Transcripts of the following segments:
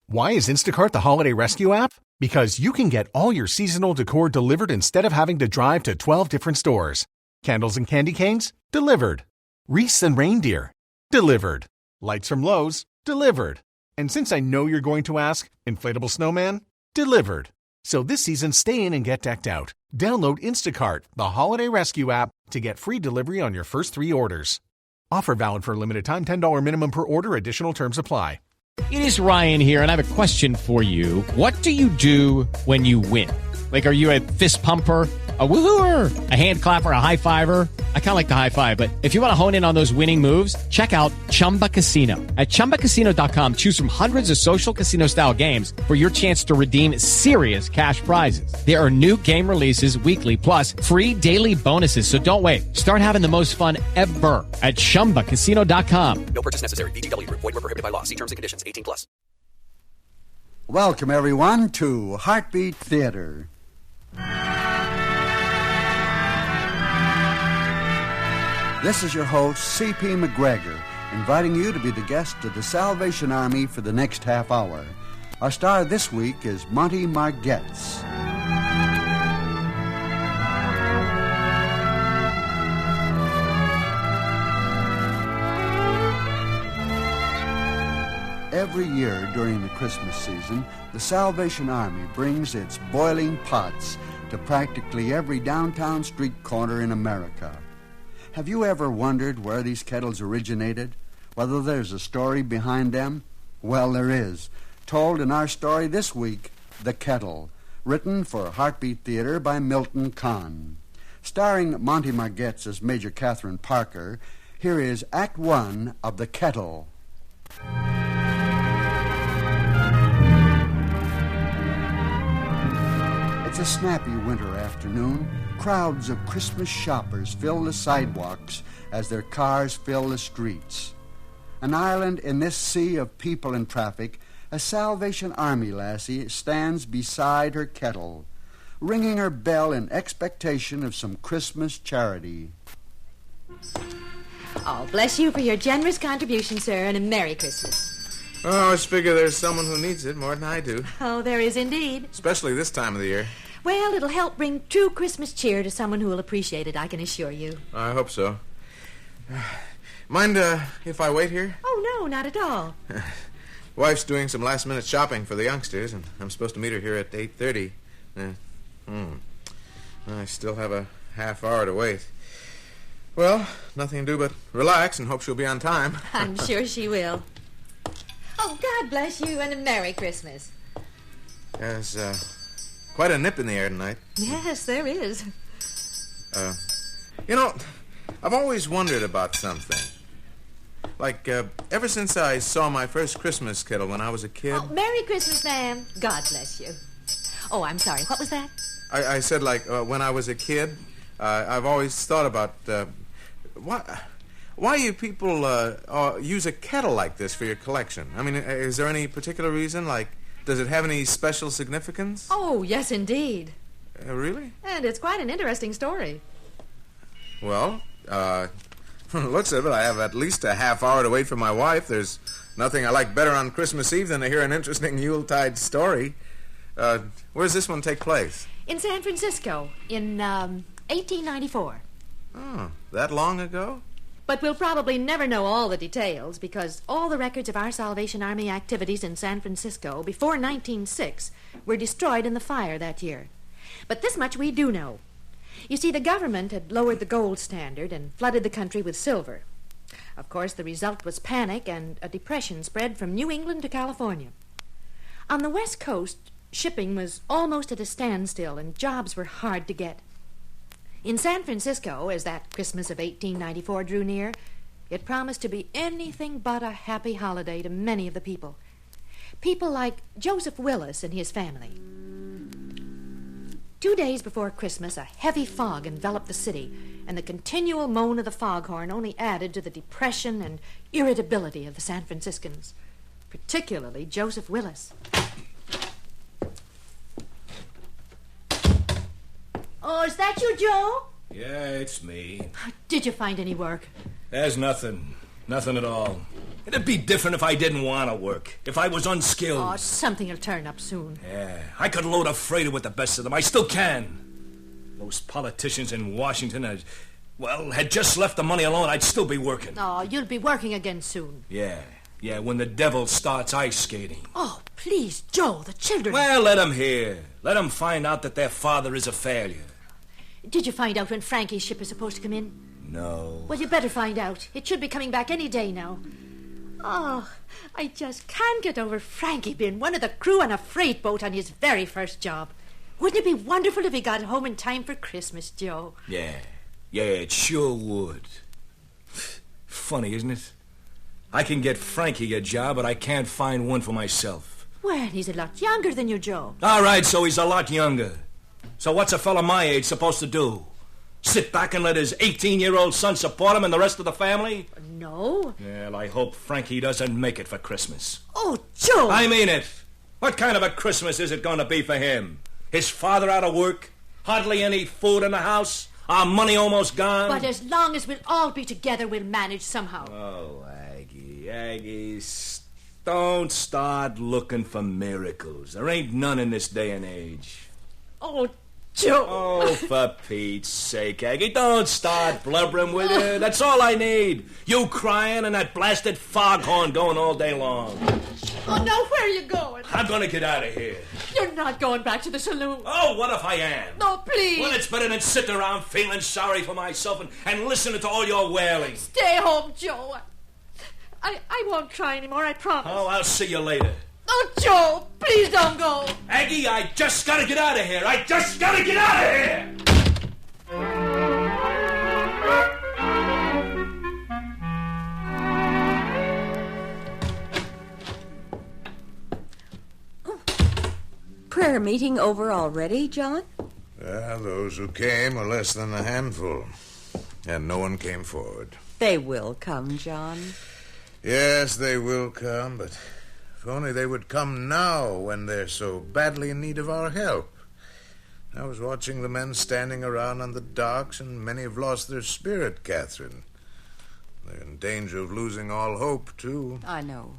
Why is Instacart the holiday rescue app? Because you can get all your seasonal decor delivered instead of having to drive to 12 different stores. Candles and candy canes? Delivered. Wreaths and reindeer? Delivered. Lights from Lowe's? Delivered. And since I know you're going to ask, inflatable snowman? Delivered. So this season, stay in and get decked out. Download Instacart, the holiday rescue app, to get free delivery on your first 3 orders. Offer valid for a limited time, $10 minimum per order, additional terms apply. It is Ryan here, and I have a question for you. What do you do when you win? Like, are you a fist pumper, a woohooer, a hand clapper, a high fiver? I kind of like the high five, but if you want to hone in on those winning moves, check out Chumba Casino. At ChumbaCasino.com, choose from hundreds of social casino-style games for your chance to redeem serious cash prizes. There are new game releases weekly, plus free daily bonuses. So don't wait. Start having the most fun ever at ChumbaCasino.com. No purchase necessary. VGW. Void where prohibited by law. See terms and conditions. 18+. Welcome, everyone, to Heartbeat Theater. This is your host, C.P. McGregor, inviting you to be the guest of the Salvation Army for the next half hour. Our star this week is Monty Margetts. Every year during the Christmas season, the Salvation Army brings its boiling pots to practically every downtown street corner in America. Have you ever wondered where these kettles originated? Whether there's a story behind them? Well, there is. Told in our story this week, The Kettle, written for Heartbeat Theater by Milton Kahn. Starring Monty Margetts as Major Catherine Parker, here is Act One of The Kettle. It's a snappy winter afternoon. Crowds of Christmas shoppers fill the sidewalks as their cars fill the streets. An island in this sea of people and traffic, a Salvation Army lassie stands beside her kettle, ringing her bell in expectation of some Christmas charity. Oh, bless you for your generous contribution, sir, and a Merry Christmas. Oh, I always figure there's someone who needs it more than I do. Oh, there is indeed. Especially this time of the year. Well, it'll help bring true Christmas cheer to someone who will appreciate it, I can assure you. I hope so. Mind if I wait here? Oh, no, not at all. Wife's doing some last-minute shopping for the youngsters, and I'm supposed to meet her here at 8:30. I still have a half hour to wait. Well, nothing to do but relax and hope she'll be on time. I'm sure she will. Oh, God bless you, and a Merry Christmas. There's quite a nip in the air tonight. Yes, there is. You know, I've always wondered about something. Like, ever since I saw my first Christmas kettle when I was a kid... Oh, Merry Christmas, ma'am. God bless you. Oh, I'm sorry. What was that? I said, like, when I was a kid, I've always thought about... Why you people use a kettle like this for your collection? I mean, is there any particular reason? Like, does it have any special significance? Oh, yes, indeed. Really? And it's quite an interesting story. Well, looks of it, I have at least a half hour to wait for my wife. There's nothing I like better on Christmas Eve than to hear an interesting Yuletide story. Where does this one take place? In San Francisco, in 1894. Oh, that long ago? But we'll probably never know all the details because all the records of our Salvation Army activities in San Francisco before 1906 were destroyed in the fire that year. But this much we do know. You see, the government had lowered the gold standard and flooded the country with silver. Of course, the result was panic, and a depression spread from New England to California. On the West Coast, shipping was almost at a standstill, and jobs were hard to get. In San Francisco, as that Christmas of 1894 drew near, it promised to be anything but a happy holiday to many of the people. People like Joseph Willis and his family. 2 days before Christmas, a heavy fog enveloped the city, and the continual moan of the foghorn only added to the depression and irritability of the San Franciscans, particularly Joseph Willis. Oh, is that you, Joe? Yeah, it's me. Did you find any work? There's nothing. Nothing at all. It'd be different if I didn't want to work, if I was unskilled. Oh, something will turn up soon. Yeah, I could load a freighter with the best of them. I still can. Those politicians in Washington had just left the money alone. I'd still be working. Oh, you'll be working again soon. Yeah, when the devil starts ice skating. Oh, please, Joe, the children... Well, let them hear. Let them find out that their father is a failure. Did you find out when Frankie's ship is supposed to come in? No. Well, you better find out. It should be coming back any day now. Oh, I just can't get over Frankie being one of the crew on a freight boat on his very first job. Wouldn't it be wonderful if he got home in time for Christmas, Joe? Yeah, it sure would. Funny, isn't it? I can get Frankie a job, but I can't find one for myself. Well, he's a lot younger than you, Joe. All right, so he's a lot younger. So what's a fella my age supposed to do? Sit back and let his 18-year-old son support him and the rest of the family? No. Well, I hope Frankie doesn't make it for Christmas. Oh, Joe! I mean it. What kind of a Christmas is it going to be for him? His father out of work? Hardly any food in the house? Our money almost gone? But as long as we'll all be together, we'll manage somehow. Oh, Aggie, don't start looking for miracles. There ain't none in this day and age. Oh, Joe. Oh, for Pete's sake, Aggie, don't start blubbering with it. That's all I need. You crying and that blasted foghorn going all day long. Oh, no, where are you going? I'm going to get out of here. You're not going back to the saloon. Oh, what if I am? No, please. Well, it's better than sitting around feeling sorry for myself and listening to all your wailing. Stay home, Joe. I won't cry anymore, I promise. Oh, I'll see you later. Oh, Joe, please don't go. Aggie, I just gotta get out of here. I just gotta get out of here! Prayer meeting over already, John? Those who came were less than a handful, and no one came forward. They will come, John. Yes, they will come, but if only they would come now when they're so badly in need of our help. I was watching the men standing around on the docks, and many have lost their spirit, Catherine. They're in danger of losing all hope, too. I know.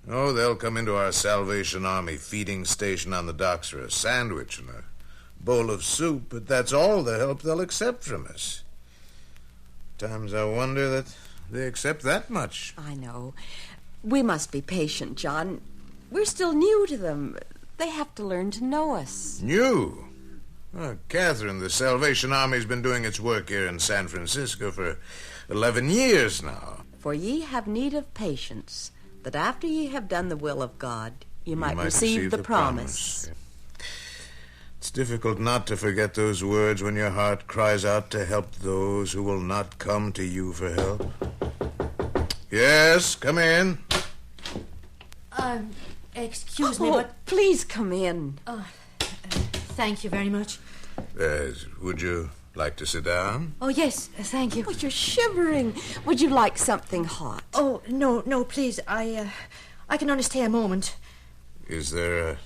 Oh, they'll come into our Salvation Army feeding station on the docks for a sandwich and a bowl of soup, but that's all the help they'll accept from us. Times I wonder that they accept that much. I know. We must be patient, John. We're still new to them. They have to learn to know us. New? Catherine, the Salvation Army's been doing its work here in San Francisco for 11 years now. For ye have need of patience, that after ye have done the will of God, ye might receive the promise. It's difficult not to forget those words when your heart cries out to help those who will not come to you for help. Yes, come in. Excuse me, but... Please come in. Thank you very much. Would you like to sit down? Oh, yes, thank you. Oh, you're shivering. Would you like something hot? Oh, no, please. I can only stay a moment. Is there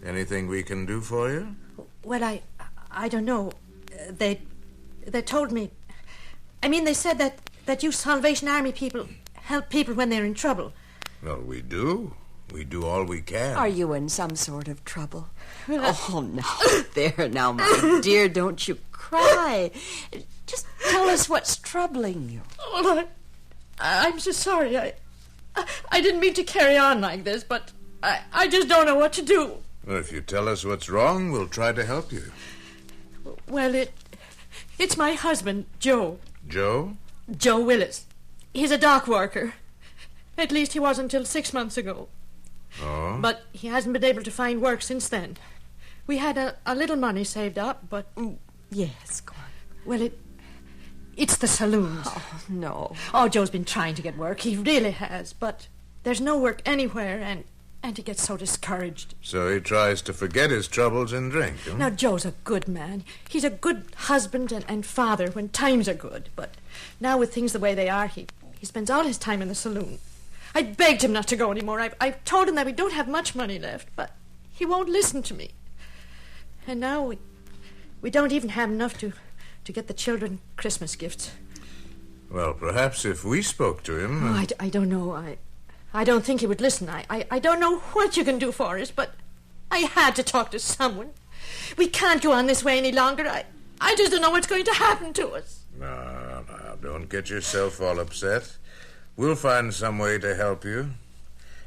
anything we can do for you? Well, I don't know. They told me... I mean, they said that you Salvation Army people help people when they're in trouble. Well, we do. We do all we can. Are you in some sort of trouble? Oh, no. There now, my dear, don't you cry. Just tell us what's troubling you. Oh, I'm so sorry. I didn't mean to carry on like this, but I just don't know what to do. Well, if you tell us what's wrong, we'll try to help you. Well, it's my husband, Joe. Joe? Joe Willis. He's a dock worker. At least he was until 6 months ago. Oh? But he hasn't been able to find work since then. We had a little money saved up, but... Yes, go on. Well, it's the saloons. Oh, no. Oh, Joe's been trying to get work. He really has. But there's no work anywhere, and he gets so discouraged. So he tries to forget his troubles and drink, huh? Now, Joe's a good man. He's a good husband and father when times are good. But now with things the way they are, he spends all his time in the saloon. I begged him not to go anymore. I've told him that we don't have much money left, but he won't listen to me. And now we don't even have enough to get the children Christmas gifts. Well, perhaps if we spoke to him... Oh, I don't know. I don't think he would listen. I don't know what you can do for us, but I had to talk to someone. We can't go on this way any longer. I just don't know what's going to happen to us. No, don't get yourself all upset. We'll find some way to help you,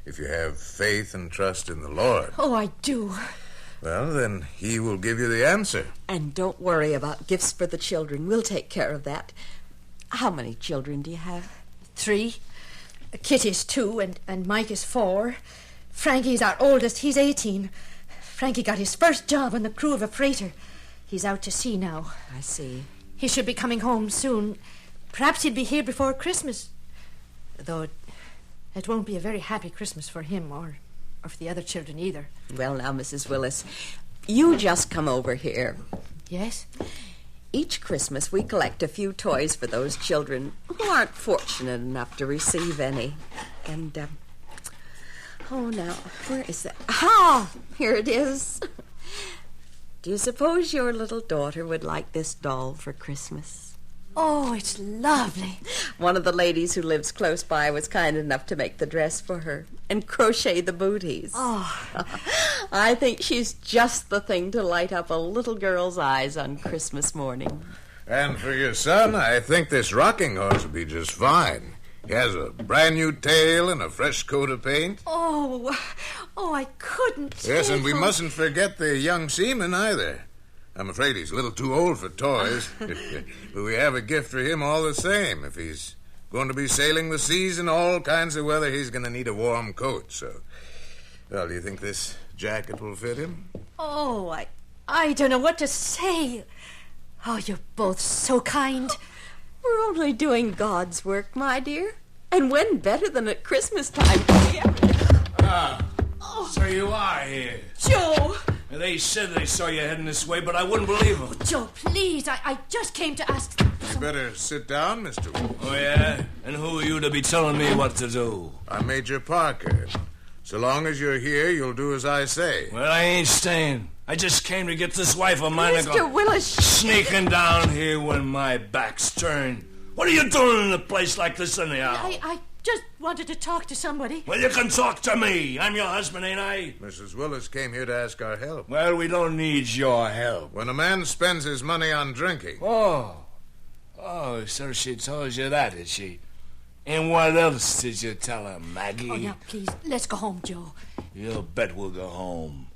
if you have faith and trust in the Lord. Oh, I do. Well, then he will give you the answer. And don't worry about gifts for the children. We'll take care of that. How many children do you have? 3. Kitty's 2, and Mike is 4. Frankie's our oldest. He's 18. Frankie got his first job on the crew of a freighter. He's out to sea now. I see. He should be coming home soon. Perhaps he'll be here before Christmas. Though it won't be a very happy Christmas for him or for the other children either. Well, now, Mrs. Willis, you just come over here. Yes? Each Christmas we collect a few toys for those children who aren't fortunate enough to receive any. And, oh, now, where is that? Ah, here it is. Do you suppose your little daughter would like this doll for Christmas? Oh, it's lovely. One of the ladies who lives close by was kind enough to make the dress for her and crochet the booties. Oh. I think she's just the thing to light up a little girl's eyes on Christmas morning. And for your son, I think this rocking horse will be just fine. He has a brand new tail and a fresh coat of paint. Oh, I couldn't. Yes, and we mustn't forget the young seaman either. I'm afraid he's a little too old for toys, but we have a gift for him all the same. If he's going to be sailing the seas in all kinds of weather, he's going to need a warm coat. So, well, do you think this jacket will fit him? Oh, I don't know what to say. Oh, you're both so kind. We're only doing God's work, my dear. And when better than at Christmas time? So you are here. Joe! They said they saw you heading this way, but I wouldn't believe them. Joe, please, I just came to ask... You better sit down, Mr. Wolf. Oh, yeah? And who are you to be telling me what to do? I'm Major Parker. So long as you're here, you'll do as I say. Well, I ain't staying. I just came to get this wife of mine to Mr. go Willis! sneaking down here when my back's turned. What are you doing in a place like this anyhow? I just wanted to talk to somebody. Well, you can talk to me. I'm your husband, ain't I? Mrs. Willis came here to ask our help. Well, we don't need your help. When a man spends his money on drinking... Oh, so she told you that, did she? And what else did you tell her, Maggie? Oh, now, please, let's go home, Joe. You bet we'll go home.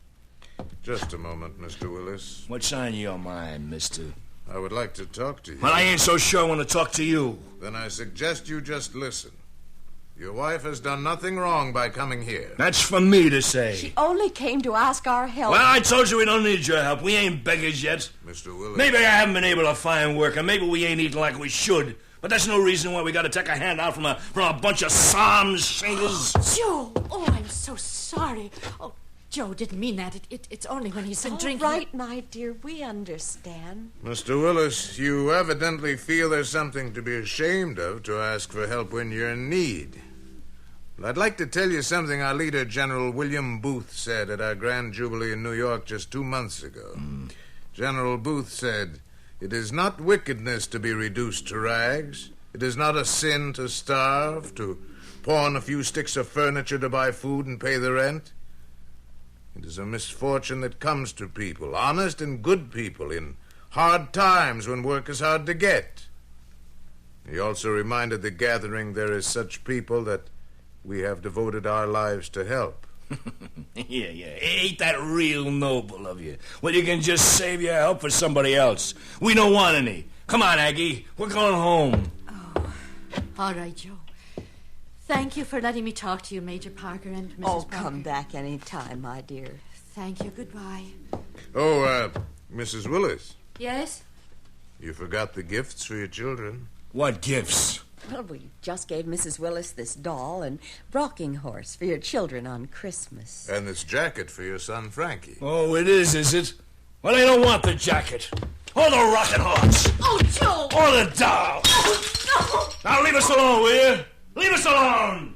Just a moment, Mr. Willis. What's on your mind, mister? I would like to talk to you. Well, I ain't so sure I want to talk to you. Then I suggest you just listen. Your wife has done nothing wrong by coming here. That's for me to say. She only came to ask our help. Well, I told you we don't need your help. We ain't beggars yet. Mr. Willis... Maybe I haven't been able to find work, and maybe we ain't eating like we should. But that's no reason why we got to take a hand out from a bunch of psalm singers. Joe! Oh, I'm so sorry. Oh, Joe didn't mean that. It's only when he's been drinking. All right, my dear, we understand. Mr. Willis, you evidently feel there's something to be ashamed of to ask for help when you're in need. I'd like to tell you something our leader, General William Booth, said at our Grand Jubilee in New York just 2 months ago. General Booth said, "It is not wickedness to be reduced to rags. It is not a sin to starve, to pawn a few sticks of furniture to buy food and pay the rent. It is a misfortune that comes to people, honest and good people, in hard times when work is hard to get." He also reminded the gathering there is such people that we have devoted our lives to help. Yeah. Ain't that real noble of you? Well, you can just save your help for somebody else. We don't want any. Come on, Aggie. We're going home. Oh, all right, Joe. Thank you for letting me talk to you, Major Parker and Mrs. Oh, Parker. come back any time, my dear. Thank you. Goodbye. Oh, Mrs. Willis, Yes? you forgot the gifts for your children. What gifts? Well, we just gave Mrs. Willis this doll and rocking horse for your children on Christmas. And this jacket for your son, Frankie. Oh, it is it? Well, I don't want the jacket. Or the rocking horse. Oh, Joe! Or the doll. Oh, no! Now leave us alone, will you? Leave us alone!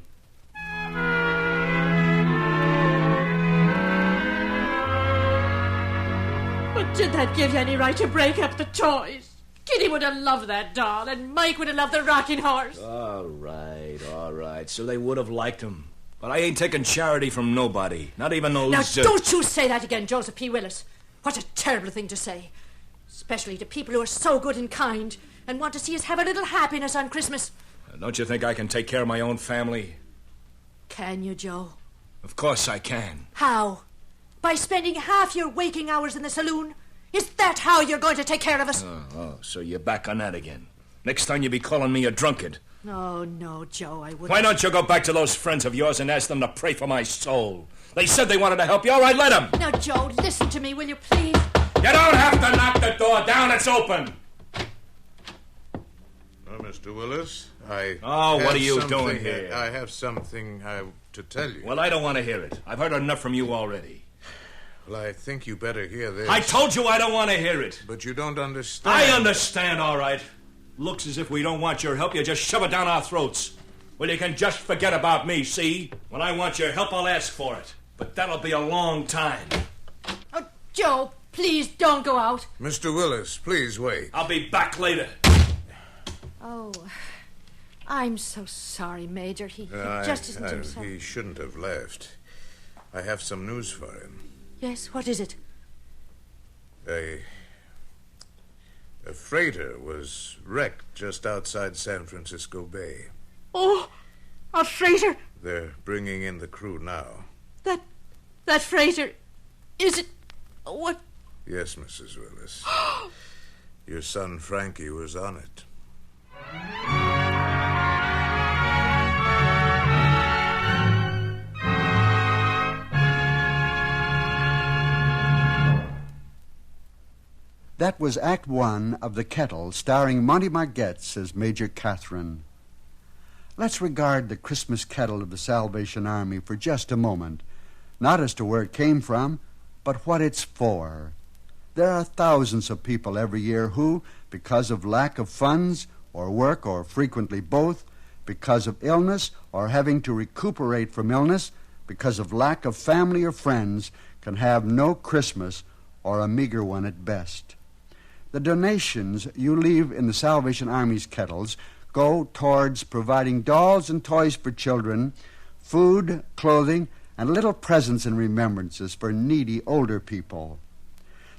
But did that give you any right to break up the toys? Kitty would have loved that doll, and Mike would have loved the rocking horse. All right. So they would have liked him. But I ain't taking charity from nobody. Not even those... Now, don't you say that again, Joseph P. Willis. What a terrible thing to say. Especially to people who are so good and kind and want to see us have a little happiness on Christmas. Don't you think I can take care of my own family? Can you, Joe? Of course I can. How? By spending half your waking hours in the saloon? Is that how you're going to take care of us? So you're back on that again. Next time you be calling me a drunkard. Oh, no, Joe, I wouldn't. Why don't you go back to those friends of yours and ask them to pray for my soul? They said they wanted to help you. All right, let them. Now, Joe, listen to me, will you please? You don't have to knock the door down. It's open. Mr. Willis, what are you doing here? I have something to tell you. Well, I don't want to hear it. I've heard enough from you already. Well, I think you better hear this. I told you I don't want to hear it. But you don't understand. I understand, all right. Looks as if we don't want your help. You just shove it down our throats. Well, you can just forget about me, see? When I want your help, I'll ask for it. But that'll be a long time. Oh, Joe, please don't go out. Mr. Willis, please wait. I'll be back later. Oh, I'm so sorry, Major. He just isn't himself. He shouldn't have left. I have some news for him. Yes, what is it? A freighter was wrecked just outside San Francisco Bay. Oh, a freighter? They're bringing in the crew now. That freighter, is it... what? Yes, Mrs. Willis. Your son Frankie was on it. That was Act One of The Kettle, starring Monty Margetts as Major Catherine. Let's regard the Christmas kettle of the Salvation Army for just a moment, not as to where it came from, but what it's for. There are thousands of people every year who, because of lack of funds or work, or frequently both, because of illness or having to recuperate from illness, because of lack of family or friends, can have no Christmas or a meager one at best. The donations you leave in the Salvation Army's kettles go towards providing dolls and toys for children, food, clothing, and little presents and remembrances for needy older people.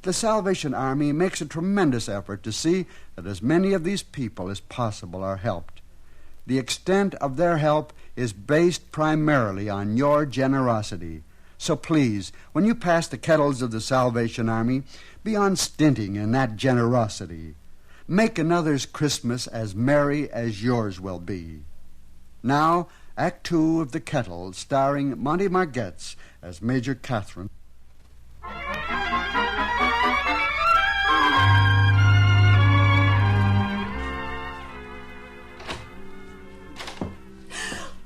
The Salvation Army makes a tremendous effort to see that as many of these people as possible are helped. The extent of their help is based primarily on your generosity. So please, when you pass the kettles of the Salvation Army, be unstinting in that generosity. Make another's Christmas as merry as yours will be. Now, Act Two of The Kettle, starring Monty Margetts as Major Catherine.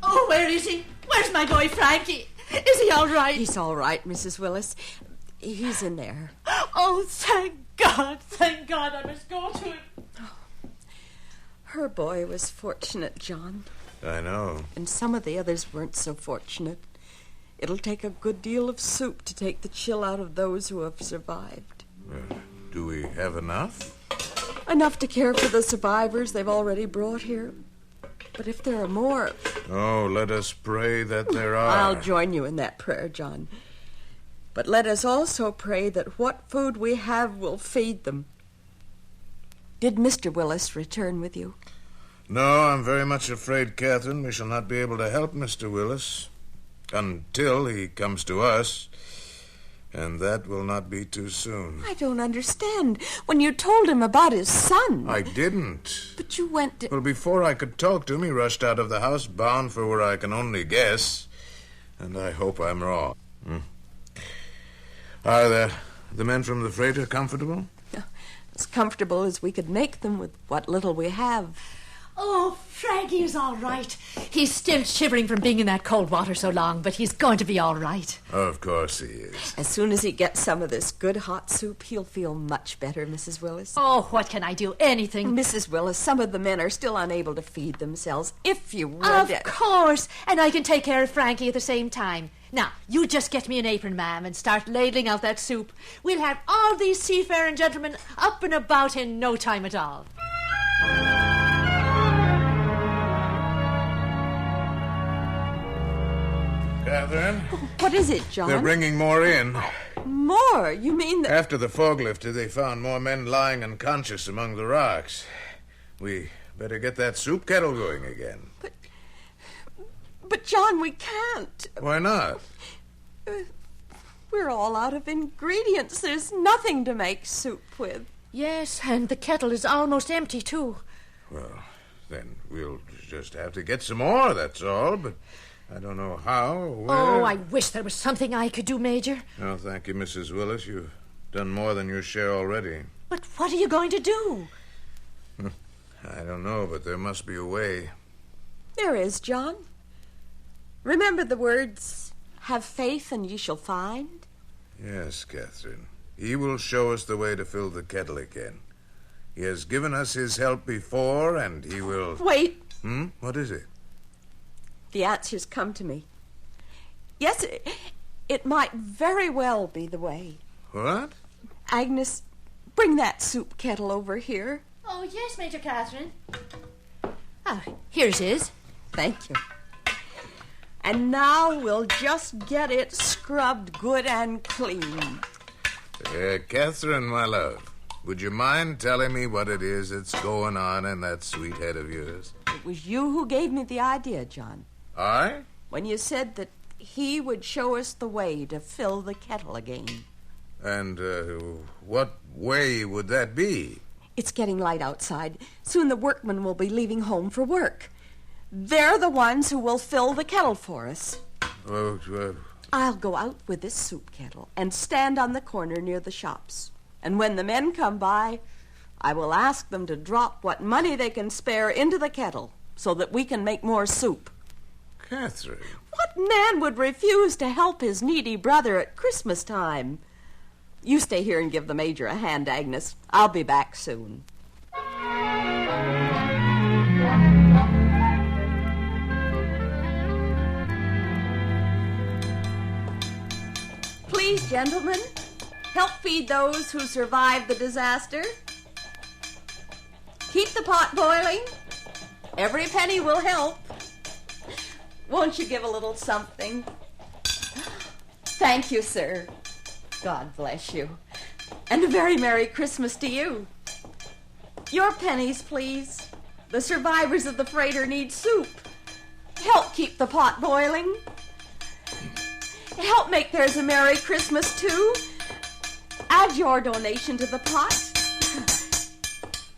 Oh, where is he? Where's my boy Frankie? Is he all right? He's all right, Mrs. Willis. He's in there. Oh, thank God. Thank God. I must go to him. Her boy was fortunate, John. I know. And some of the others weren't so fortunate. It'll take a good deal of soup to take the chill out of those who have survived. Do we have enough? Enough to care for the survivors they've already brought here. But if there are more... Oh, let us pray that there are. I'll join you in that prayer, John. But let us also pray that what food we have will feed them. Did Mr. Willis return with you? No, I'm very much afraid, Catherine, we shall not be able to help Mr. Willis until he comes to us. And that will not be too soon. I don't understand. When you told him about his son... I didn't. But you went to... Well, before I could talk to him, he rushed out of the house, bound for where I can only guess. And I hope I'm wrong. Are the men from the freighter comfortable? As comfortable as we could make them with what little we have. Oh, Frankie is all right. He's still shivering from being in that cold water so long, but he's going to be all right. Of course he is. As soon as he gets some of this good hot soup, he'll feel much better, Mrs. Willis. Oh, what can I do? Anything. Mrs. Willis, some of the men are still unable to feed themselves. If you would... Of course. And I can take care of Frankie at the same time. Now, you just get me an apron, ma'am, and start ladling out that soup. We'll have all these seafaring gentlemen up and about in no time at all. Catherine? What is it, John? They're bringing more in. More? You mean that... After the fog lifted, they found more men lying unconscious among the rocks. We better get that soup kettle going again. But, John, we can't. Why not? We're all out of ingredients. There's nothing to make soup with. Yes, and the kettle is almost empty, too. Well, then we'll just have to get some more, that's all. But I don't know how or where. Oh, I wish there was something I could do, Major. No, thank you, Mrs. Willis. You've done more than your share already. But what are you going to do? I don't know, but there must be a way. There is, John. Remember the words, have faith and ye shall find? Yes, Catherine. He will show us the way to fill the kettle again. He has given us his help before, and he will... Wait. What is it? The answer's come to me. Yes, it might very well be the way. What? Agnes, bring that soup kettle over here. Oh, yes, Major Catherine. Oh, here it is. Thank you. And now we'll just get it scrubbed good and clean. Catherine, my love, would you mind telling me what it is that's going on in that sweet head of yours? It was you who gave me the idea, John. I? When you said that he would show us the way to fill the kettle again. And what way would that be? It's getting light outside. Soon the workmen will be leaving home for work. They're the ones who will fill the kettle for us. I'll go out with this soup kettle and stand on the corner near the shops. And when the men come by, I will ask them to drop what money they can spare into the kettle so that we can make more soup. Catherine. What man would refuse to help his needy brother at Christmas time? You stay here and give the Major a hand, Agnes. I'll be back soon. Please, gentlemen, help feed those who survived the disaster. Keep the pot boiling. Every penny will help. Won't you give a little something? Thank you, sir. God bless you. And a very Merry Christmas to you. Your pennies, please. The survivors of the freighter need soup. Help keep the pot boiling. Help make theirs a Merry Christmas, too. Add your donation to the pot.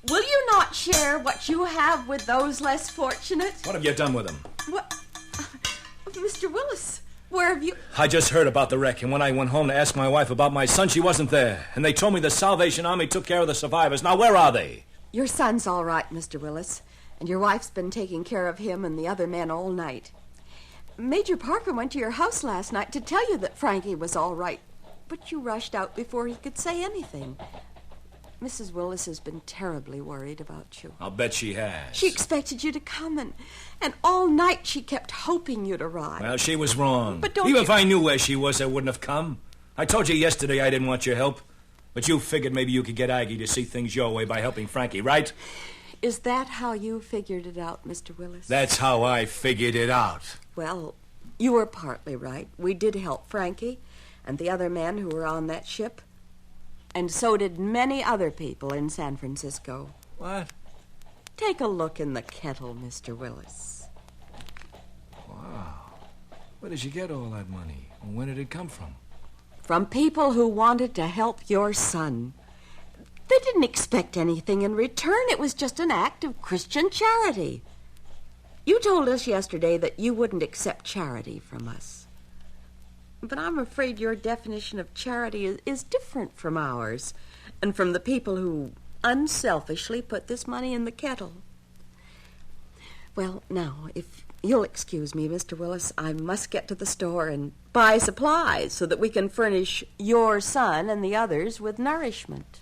Will you not share what you have with those less fortunate? What have you done with them? What? Mr. Willis, where have you... I just heard about the wreck, and when I went home to ask my wife about my son, she wasn't there. And they told me the Salvation Army took care of the survivors. Now, where are they? Your son's all right, Mr. Willis, and your wife's been taking care of him and the other men all night. Major Parker went to your house last night to tell you that Frankie was all right, but you rushed out before he could say anything. Mrs. Willis has been terribly worried about you. I'll bet she has. She expected you to come, and all night she kept hoping you'd arrive. Well, she was wrong. But don't Even you... if I knew where she was, I wouldn't have come. I told you yesterday I didn't want your help, but you figured maybe you could get Aggie to see things your way by helping Frankie, right? Is that how you figured it out, Mr. Willis? That's how I figured it out. Well, you were partly right. We did help Frankie and the other men who were on that ship. And so did many other people in San Francisco. What? Take a look in the kettle, Mr. Willis. Wow. Where did you get all that money? And where did it come from? From people who wanted to help your son. They didn't expect anything in return. It was just an act of Christian charity. You told us yesterday that you wouldn't accept charity from us. But I'm afraid your definition of charity is different from ours and from the people who unselfishly put this money in the kettle. Well, now, if you'll excuse me, Mr. Willis, I must get to the store and buy supplies so that we can furnish your son and the others with nourishment.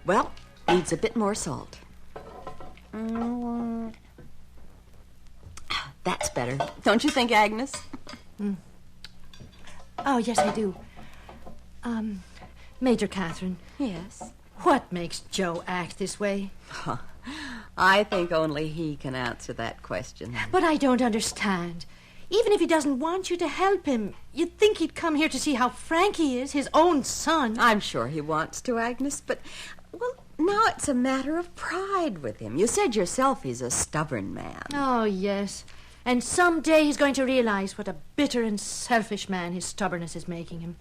Well, needs a bit more salt. That's better. Don't you think, Agnes? Oh, yes, I do. Major Catherine. Yes. What makes Joe act this way? I think only he can answer that question. But I don't understand. Even if he doesn't want you to help him, you'd think he'd come here to see how frank he is, his own son. I'm sure he wants to, Agnes, but, well, now it's a matter of pride with him. You said yourself he's a stubborn man. Oh, yes. And someday he's going to realize what a bitter and selfish man his stubbornness is making him.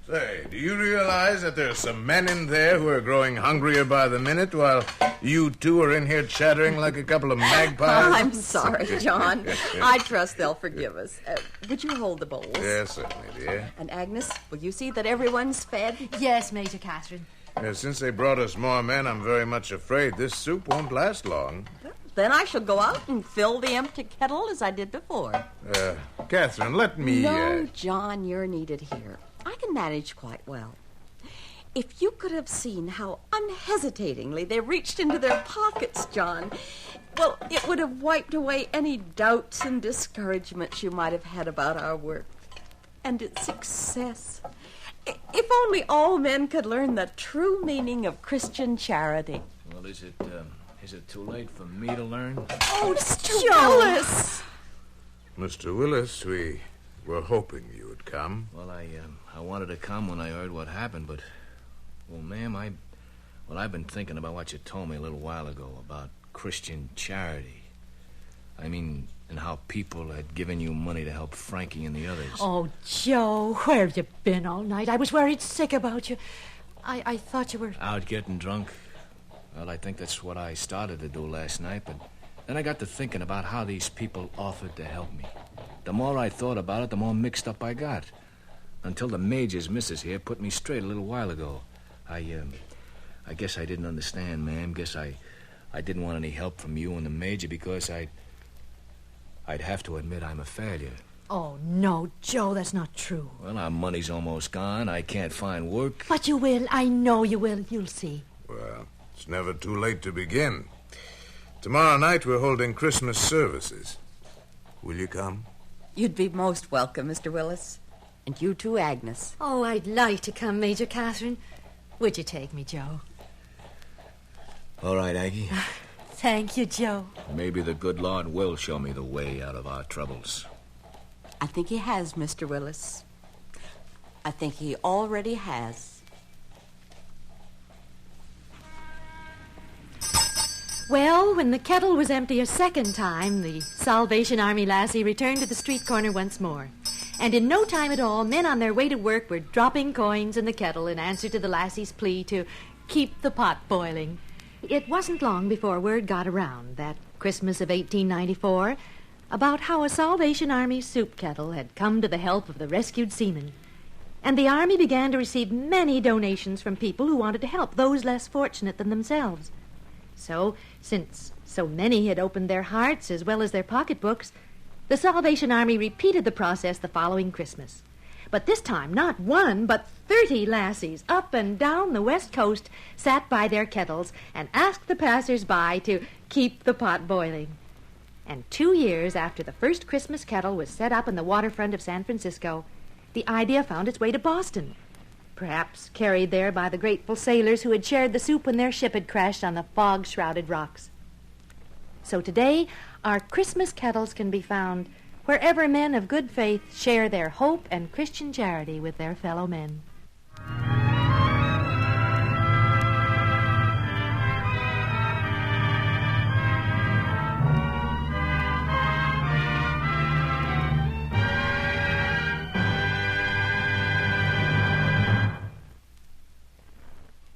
Say, do you realize that there's some men in there who are growing hungrier by the minute while you two are in here chattering like a couple of magpies? Oh, I'm sorry, John. I trust they'll forgive us. Would you hold the bowls? Yes, certainly, dear. And Agnes, will you see that everyone's fed? Yes, Major Catherine. Since they brought us more men, I'm very much afraid this soup won't last long. Then I shall go out and fill the empty kettle as I did before. Catherine, let me... No, John, you're needed here. I can manage quite well. If you could have seen how unhesitatingly they reached into their pockets, John, well, it would have wiped away any doubts and discouragements you might have had about our work and its success. If only all men could learn the true meaning of Christian charity. Well, is it too late for me to learn? Oh, Mr. Willis! Mr. Willis, we were hoping you would come. Well, I wanted to come when I heard what happened, but... Well, ma'am, I've been thinking about what you told me a little while ago about Christian charity. I mean, and how people had given you money to help Frankie and the others. Oh, Joe, where have you been all night? I was worried sick about you. I thought you were... Out getting drunk. Well, I think that's what I started to do last night, but then I got to thinking about how these people offered to help me. The more I thought about it, the more mixed up I got. Until the Major's missus here put me straight a little while ago. I guess I didn't understand, ma'am. Guess I didn't want any help from you and the Major because I'd have to admit I'm a failure. Oh, no, Joe, that's not true. Well, our money's almost gone. I can't find work. But you will. I know you will. You'll see. Well, it's never too late to begin. Tomorrow night we're holding Christmas services. Will you come? You'd be most welcome, Mr. Willis. And you too, Agnes. Oh, I'd like to come, Major Catherine. Would you take me, Joe? All right, Aggie. Thank you, Joe. Maybe the good Lord will show me the way out of our troubles. I think he has, Mr. Willis. I think he already has. Well, when the kettle was empty a second time, the Salvation Army lassie returned to the street corner once more. And in no time at all, men on their way to work were dropping coins in the kettle in answer to the lassie's plea to keep the pot boiling. It wasn't long before word got around that Christmas of 1894 about how a Salvation Army soup kettle had come to the help of the rescued seamen. And the Army began to receive many donations from people who wanted to help those less fortunate than themselves. So, since so many had opened their hearts as well as their pocketbooks, the Salvation Army repeated the process the following Christmas. But this time, not one, but 30 lassies up and down the West Coast sat by their kettles and asked the passers-by to keep the pot boiling. And 2 years after the first Christmas kettle was set up in the waterfront of San Francisco, the idea found its way to Boston, perhaps carried there by the grateful sailors who had shared the soup when their ship had crashed on the fog-shrouded rocks. So today, our Christmas kettles can be found wherever men of good faith share their hope and Christian charity with their fellow men.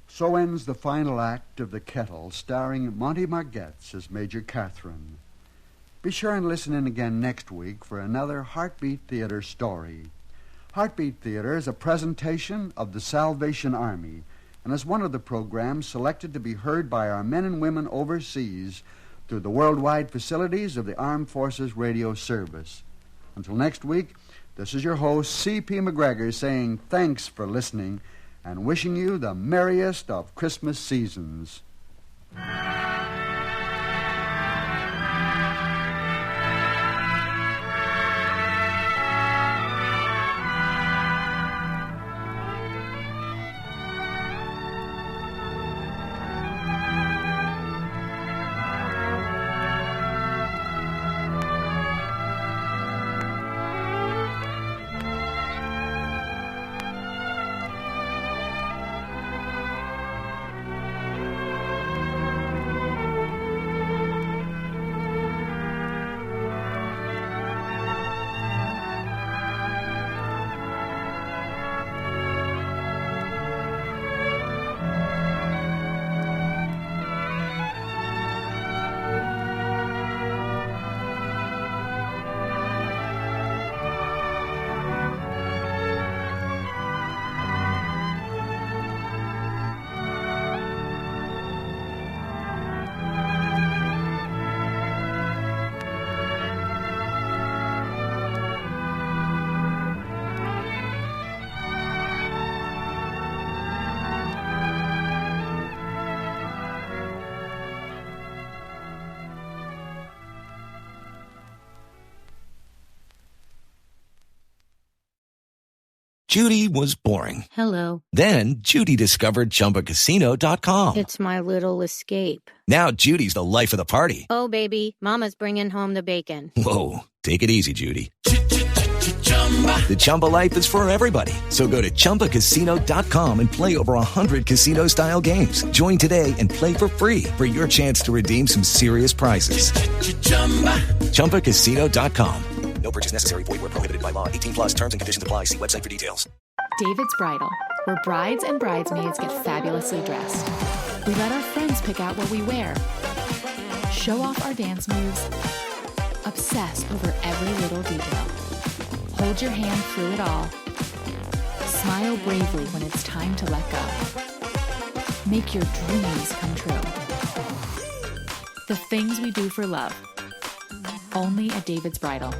So ends the final act of The Kettle, starring Monty Margetts as Major Catherine. Be sure and listen in again next week for another Heartbeat Theater story. Heartbeat Theater is a presentation of the Salvation Army and is one of the programs selected to be heard by our men and women overseas through the worldwide facilities of the Armed Forces Radio Service. Until next week, this is your host, C.P. McGregor, saying thanks for listening and wishing you the merriest of Christmas seasons. Judy was boring. Hello. Then Judy discovered ChumbaCasino.com. It's my little escape. Now Judy's the life of the party. Oh, baby, mama's bringing home the bacon. Whoa, take it easy, Judy. The Chumba life is for everybody. So go to ChumbaCasino.com and play over 100 casino-style games. Join today and play for free for your chance to redeem some serious prizes. ChumbaCasino.com. No purchase necessary. Void where prohibited by law. 18 plus terms and conditions apply. See website for details. David's Bridal, where brides and bridesmaids get fabulously dressed. We let our friends pick out what we wear, show off our dance moves, obsess over every little detail, hold your hand through it all, smile bravely when it's time to let go. Make your dreams come true. The things we do for love. Only at David's Bridal.